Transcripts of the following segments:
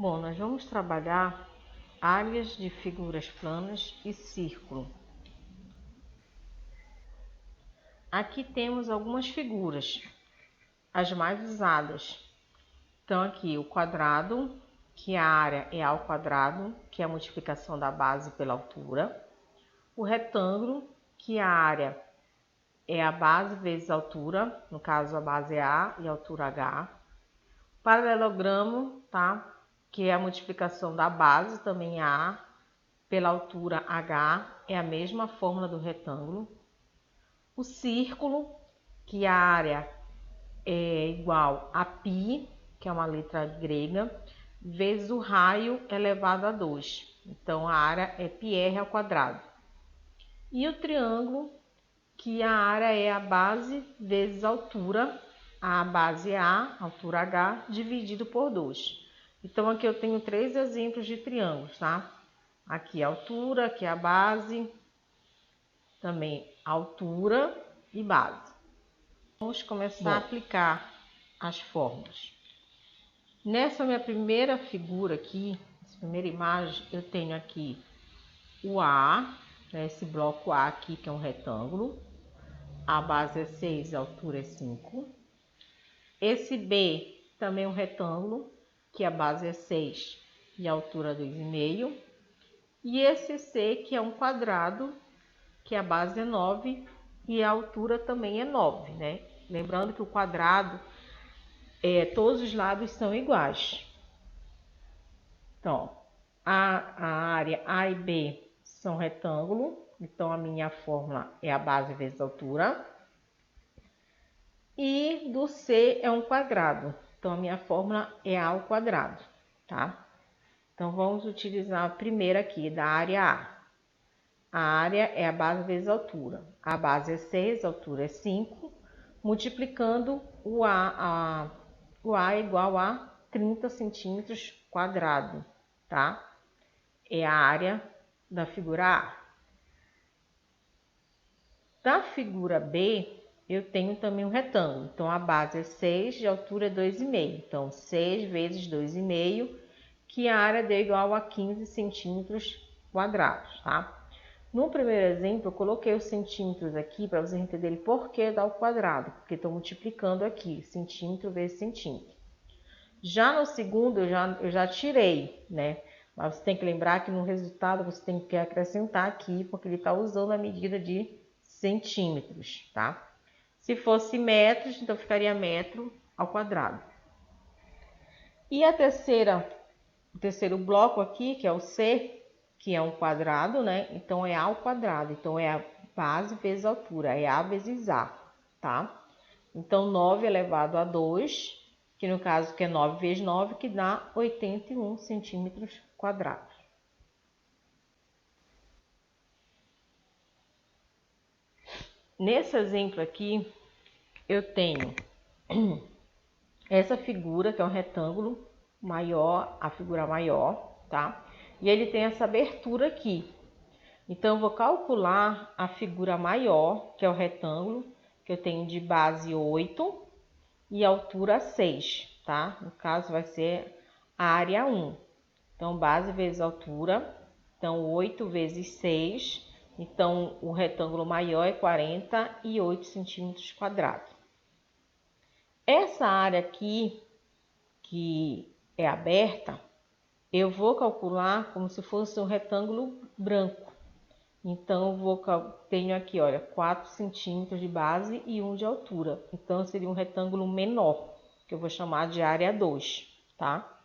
Bom, nós vamos trabalhar áreas de figuras planas e círculo. Aqui temos algumas figuras, as mais usadas. Então aqui o quadrado, que a área é A ao quadrado, que é a multiplicação da base pela altura. O retângulo, que a área é a base vezes a altura, no caso a base é A e a altura H. O paralelogramo, tá? Que é a multiplicação da base, também A, pela altura H, é a mesma fórmula do retângulo. O círculo, que a área é igual a π, que é uma letra grega, vezes o raio elevado a 2. Então, a área é πr ao quadrado. E o triângulo, que a área é a base vezes a altura, a base é A, altura H, dividido por 2. Então, aqui eu tenho 3 exemplos de triângulos, tá? Aqui a altura, aqui a base, também altura e base. Vamos começar a aplicar as fórmulas. Nessa minha primeira figura aqui, essa primeira imagem, eu tenho aqui o A, né, esse bloco A aqui que é um retângulo. A base é 6 e a altura é 5. Esse B também é um retângulo, que a base é 6 e a altura é 2,5. E esse C, que é um quadrado, que a base é 9 e a altura também é 9, né? Lembrando que o quadrado, todos os lados são iguais. Então, a área A e B são retângulo, então a minha fórmula é a base vezes a altura. E do C é um quadrado, então a minha fórmula é A ao quadrado, tá? Então, vamos utilizar a primeira aqui, da área A. A área é a base vezes a altura. A base é 6, a altura é 5. Multiplicando o A é igual a 30 centímetros quadrado, tá? É a área da figura A. Da figura B, eu tenho também um retângulo. Então, a base é 6 e a altura é 2,5. Então, 6 vezes 2,5, que a área é igual a 15 centímetros quadrados, tá? No primeiro exemplo, eu coloquei os centímetros aqui para vocês entenderem por que dá o quadrado, porque estou multiplicando aqui, centímetro vezes centímetro. Já no segundo, eu já tirei, né? Mas você tem que lembrar que no resultado você tem que acrescentar aqui, porque ele está usando a medida de centímetros, tá? Se fosse metros, então ficaria metro ao quadrado. E o terceiro bloco aqui, que é o C, que é um quadrado, né? Então, é A ao quadrado. Então, é a base vezes a altura. É A vezes A, tá? Então, 9 elevado a 2, que no caso que é 9 vezes 9, que dá 81 centímetros quadrados. Nesse exemplo aqui, eu tenho essa figura, que é um retângulo maior, a figura maior, tá? E ele tem essa abertura aqui. Então, eu vou calcular a figura maior, que é o retângulo, que eu tenho de base 8 e altura 6, tá? No caso, vai ser a área 1. Então, base vezes altura, então 8 vezes 6, então o retângulo maior é 48 centímetros quadrados. Essa área aqui, que é aberta, eu vou calcular como se fosse um retângulo branco. Então, tenho aqui, olha, 4 centímetros de base e 1 de altura. Então, seria um retângulo menor, que eu vou chamar de área 2, tá?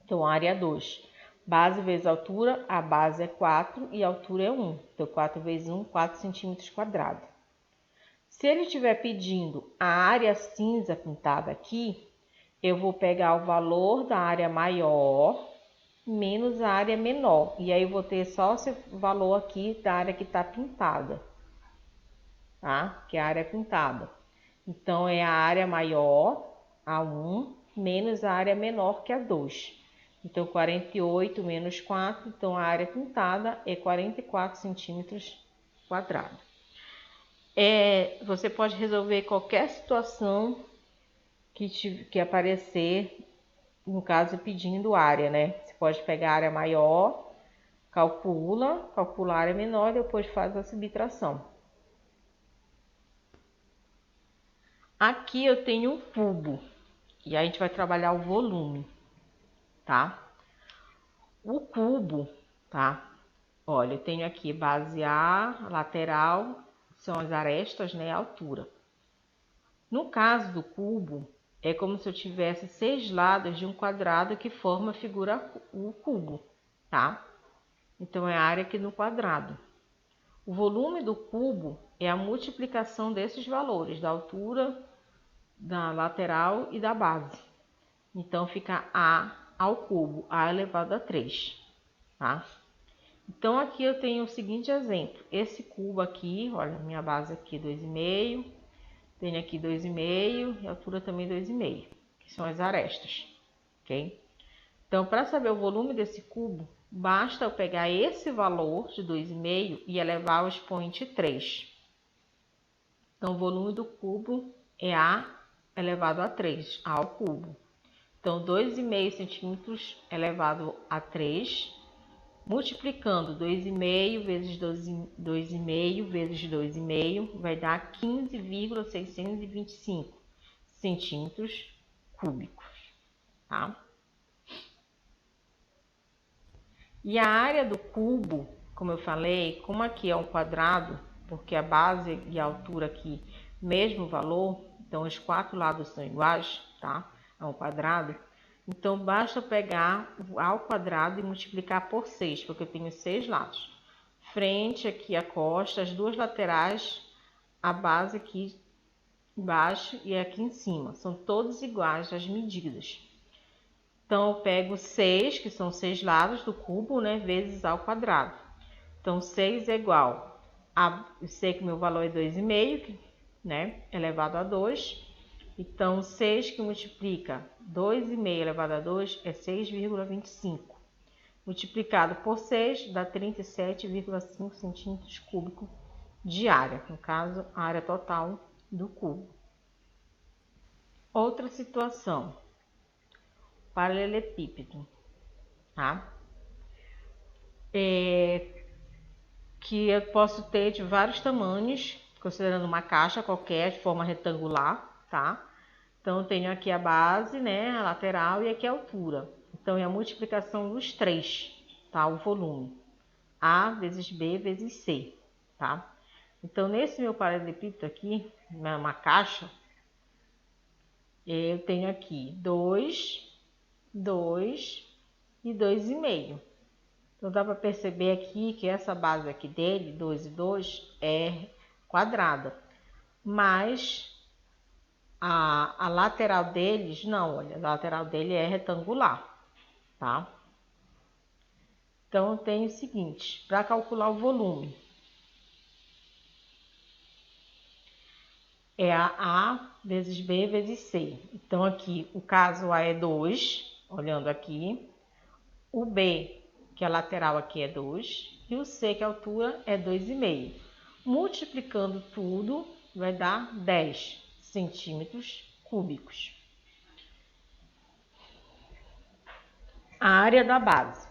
Então, área 2. Base vezes altura, a base é 4 e a altura é 1. Então, 4 vezes 1, 4 centímetros quadrados. Se ele estiver pedindo a área cinza pintada aqui, eu vou pegar o valor da área maior menos a área menor. E aí eu vou ter só esse valor aqui da área que está pintada, tá? Que é a área pintada. Então, é a área maior, a 1, menos a área menor, que é a 2. Então, 48 menos 4, então a área pintada é 44 centímetros quadrados. Você pode resolver qualquer situação que aparecer no caso pedindo área, né? Você pode pegar a área maior, calcula a área menor e depois faz a subtração. Aqui eu tenho um cubo e aí a gente vai trabalhar o volume, tá? O cubo, tá? Olha, eu tenho aqui base A, lateral, são as arestas, né? A altura. No caso do cubo, é como se eu tivesse 6 lados de um quadrado que forma a figura o cubo, tá? Então é a área aqui no quadrado. O volume do cubo é a multiplicação desses valores, da altura, da lateral e da base. Então fica A ao cubo, A elevado a 3, tá? Então aqui eu tenho o seguinte exemplo. Esse cubo aqui, olha, minha base aqui 2,5, tenho aqui 2,5 e a altura também 2,5, que são as arestas, ok? Então, para saber o volume desse cubo, basta eu pegar esse valor de 2,5 e elevar ao expoente 3. Então, o volume do cubo é A elevado a 3, A ao cubo. Então, 2,5 centímetros elevado a 3, multiplicando 2,5 vezes 2,5 vezes 2,5, vai dar 15,625 centímetros cúbicos, tá? E a área do cubo, como eu falei, como aqui é um quadrado, porque a base e a altura aqui, mesmo valor, então os 4 lados são iguais, tá? É um quadrado. Então, basta pegar ao quadrado e multiplicar por 6, porque eu tenho 6 lados. Frente aqui a costa, as duas laterais, a base aqui embaixo e aqui em cima. São todos iguais as medidas. Então, eu pego 6, que são 6 lados do cubo, né, vezes ao quadrado. Então, 6 é igual a... Eu sei que meu valor é 2,5, né, elevado a 2. Então, 6 que multiplica 2,5 elevado a 2 é 6,25. Multiplicado por 6 dá 37,5 centímetros cúbicos de área. No caso, a área total do cubo. Outra situação. Paralelepípedo, tá? Que eu posso ter de vários tamanhos, considerando uma caixa qualquer de forma retangular, tá? Então, eu tenho aqui a base, né, a lateral e aqui a altura. Então, é a multiplicação dos 3, tá? O volume. A vezes B vezes C, tá? Então, nesse meu paralelepípedo aqui, uma caixa, eu tenho aqui 2, 2 e 2,5. Então, dá para perceber aqui que essa base aqui dele, 2 e 2, é quadrada. Mas a lateral deles, não, olha, a lateral dele é retangular, tá? Então, eu tenho o seguinte, para calcular o volume, é A vezes B vezes C. Então, aqui, o caso A é 2, olhando aqui. O B, que a lateral aqui é 2. E o C, que a altura é 2,5. Multiplicando tudo, vai dar 10 centímetros cúbicos. A área da base,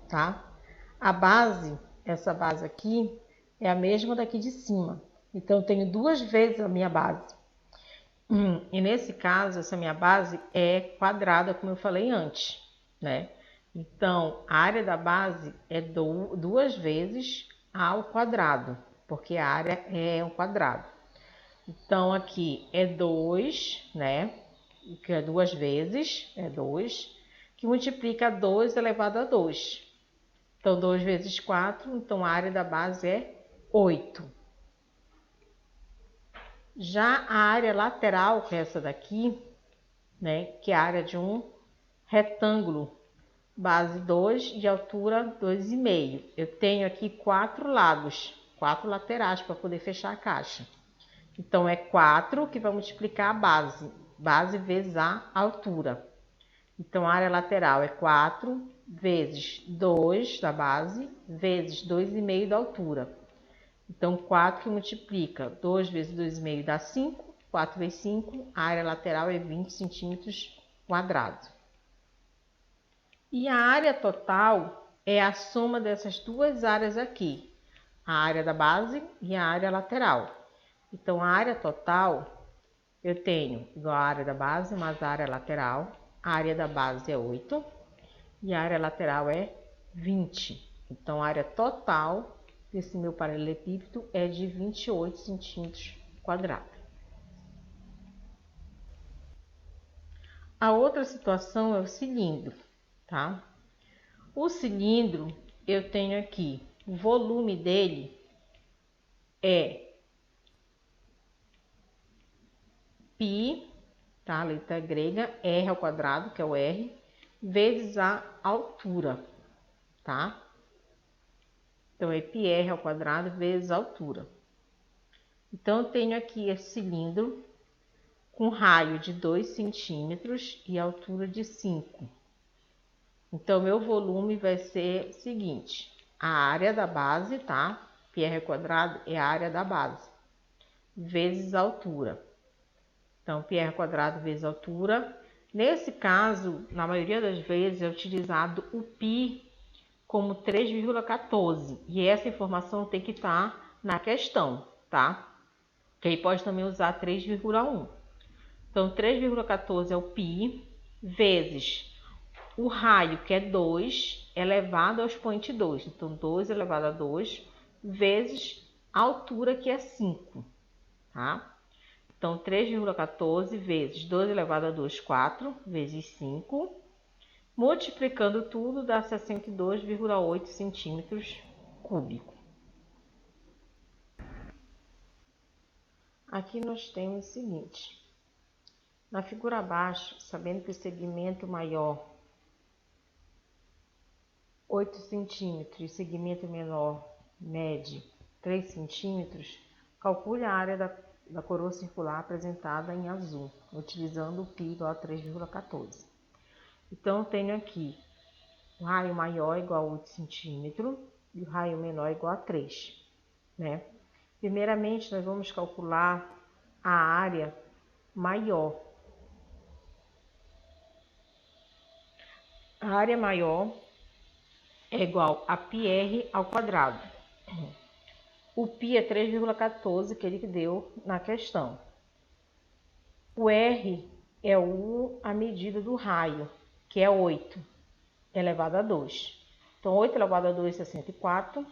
tá? A base, essa base aqui, é a mesma daqui de cima. Então, eu tenho 2 vezes a minha base. E nesse caso, essa minha base é quadrada, como eu falei antes, né? Então, a área da base é 2 vezes ao quadrado, porque a área é um quadrado. Então, aqui é 2, né? Que é 2 vezes, é 2, que multiplica 2 elevado a 2. Então, 2 vezes 4, então a área da base é 8. Já a área lateral, que é essa daqui, né, que é a área de um retângulo, base 2 e altura 2,5. Eu tenho aqui 4 lados, 4 laterais para poder fechar a caixa. Então, é 4 que vai multiplicar a base, base vezes a altura. Então, a área lateral é 4 vezes 2 da base, vezes 2,5 da altura. Então, 4 que multiplica 2 vezes 2,5 dá 5, 4 vezes 5, a área lateral é 20 centímetros quadrados. E a área total é a soma dessas duas áreas aqui, a área da base e a área lateral. Então, a área total eu tenho igual a área da base mais a área lateral. A área da base é 8 e a área lateral é 20. Então, a área total desse meu paralelepípedo é de 28 centímetros quadrados. A outra situação é o cilindro, tá? O cilindro, eu tenho aqui, o volume dele é π, tá? A letra grega, r ao quadrado, que é o r, vezes a altura, tá? Então, é πr ao quadrado vezes a altura. Então, eu tenho aqui esse cilindro com raio de 2 centímetros e altura de 5. Então, meu volume vai ser o seguinte, a área da base, tá? πr ao quadrado é a área da base, vezes a altura. Então, πr ao quadrado vezes a altura. Nesse caso, na maioria das vezes, é utilizado o π como 3,14. E essa informação tem que estar na questão, tá? Que aí pode também usar 3,1. Então, 3,14 é o π, vezes o raio, que é 2, elevado ao expoente 2. Então, 2 elevado a 2, vezes a altura, que é 5, tá? Então, 3,14 vezes 2 elevado a 2, 4, vezes 5. Multiplicando tudo, dá 62,8 centímetros cúbicos. Aqui nós temos o seguinte. Na figura abaixo, sabendo que o segmento maior 8 centímetros e segmento menor mede 3 centímetros, calcule a área da coroa circular apresentada em azul, utilizando o π igual a 3,14. Então, eu tenho aqui o raio maior igual a 8 centímetros e o raio menor igual a 3, né? Primeiramente, nós vamos calcular a área maior. A área maior é igual a πr ao quadrado. O π é 3,14 que ele deu na questão. O r é a medida do raio, que é 8 elevado a 2. Então, 8 elevado a 2 é 64.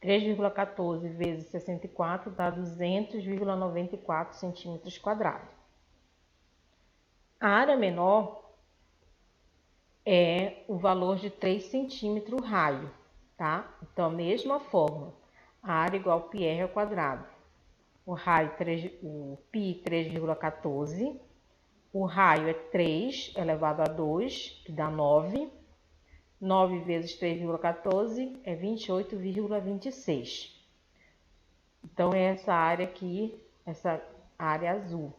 3,14 vezes 64 dá 200,94 centímetros quadrados. A área menor é o valor de 3 centímetros raio, tá? Então, a mesma forma, a área igual a πr ao quadrado. O π 3,14, o raio é 3 elevado a 2, que dá 9. 9 vezes 3,14 é 28,26. Então, é essa área aqui, essa área azul.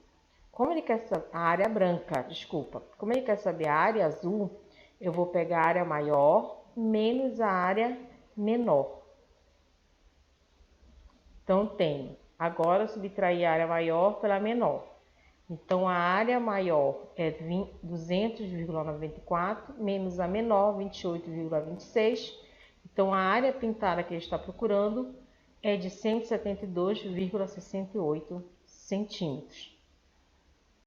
Como ele quer saber, a área branca, desculpa. Como ele quer saber a área azul, eu vou pegar a área maior menos a área menor. Então, tenho. Agora, subtrair a área maior pela menor. Então, a área maior é 200,94 menos a menor, 28,26. Então, a área pintada que ele está procurando é de 172,68 centímetros.